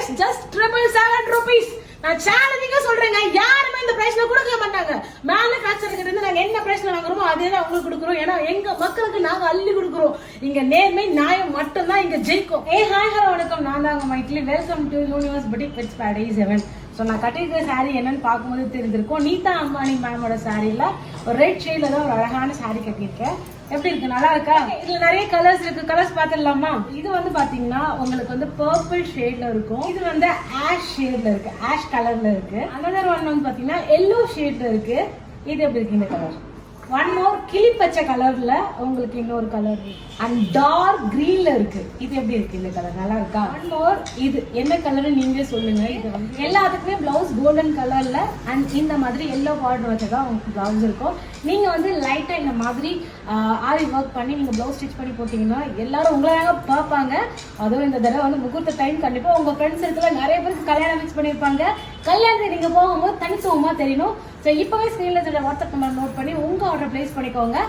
Price just 777 rupees. நான் சேலஞ்சிங்கா சொல்றேங்க, யாருமே இந்த பிரைஸ்ல கொடுக்க மாட்டாங்க. மேனுஃபேக்சரர் கிட்ட இருந்து நாங்க என்ன பிரைஸ்ல வாங்குறோமோ அதே தான் உங்களுக்கு கொடுக்குறோம். ஏன்னா எங்க மக்களுக்கு நாங்க அள்ளி கொடுக்குறோம். இங்க நேர்மை நியாயம் மட்டும் தான் இங்க ஜெயிக்கும். ஹாய் ஹலோ வணக்கம், நான் தான் உங்க மைட்லி. Welcome to universe boutique with paradise heaven. So நான் கட்டிருக்கிற சாரீ என்னன்னு பார்க்கும்போது தெரிஞ்சிருக்கும். நீதா அம்பானி மேமோட சாரீல ஒரு ரெட் ஷேட்ல தான் ஒரு அழகான சாரீ கட்டியிருக்கேன். எப்படி இருக்கு, நல்லா இருக்கா? இதுல நிறைய கலர்ஸ் இருக்கு. கலர்ஸ் பாத்துடலாமா? இது வந்து பாத்தீங்கன்னா உங்களுக்கு வந்து பர்பிள் ஷேட்ல இருக்கும். இது வந்து ஆஷ் ஷேட்ல இருக்கு, ஆஷ் கலர்ல இருக்கு. அனதர் ஒன் வந்து பாத்தீங்கன்னா எல்லோ ஷேட்ல இருக்கு. இது எப்படி இருக்கு இந்த கலர்? ஒன் மோர் கிளி பச்சை கலர்ல உங்களுக்கு இன்னொரு கலர் அண்ட் டார்க் கிரீன்ல இருக்கு. இது எப்படி இருக்கு இந்த கலர், நல்லா இருக்கா? ஒன் மோர் இது என்ன கலர் நீங்களே சொல்லுங்க. இது வந்து எல்லாத்துக்குமே பிளவுஸ் கோல்டன் கலர்ல அண்ட் இந்த மாதிரி எல்லோ பார்டர் வச்சதான் உங்களுக்கு பிளவுஸ் இருக்கும். நீங்க வந்து லைட்டா இந்த மாதிரி ஆரி ஒர்க் பண்ணி நீங்க பிளவுஸ் ஸ்டிச் பண்ணி போட்டீங்கன்னா எல்லாரும் உங்களாக பார்ப்பாங்க. அதுவும் இந்த தடவை வந்து முகூர்த்த டைம் கண்டிப்பா உங்க ஃப்ரெண்ட்ஸ் இருக்கிற நிறைய பேருக்கு கல்யாணம் மிக்ஸ் பண்ணிருப்பாங்க. கல்யாணத்துக்கு நீங்க போகும்போது தனித்துவமா தெரியணும். ஸோ இப்பவே ஸ்கிரீன்ல வாட்ஸ்அப் நம்பர் நோட் பண்ணி உங்க ஆர்டர் பிளேஸ் பண்ணிக்கோங்க.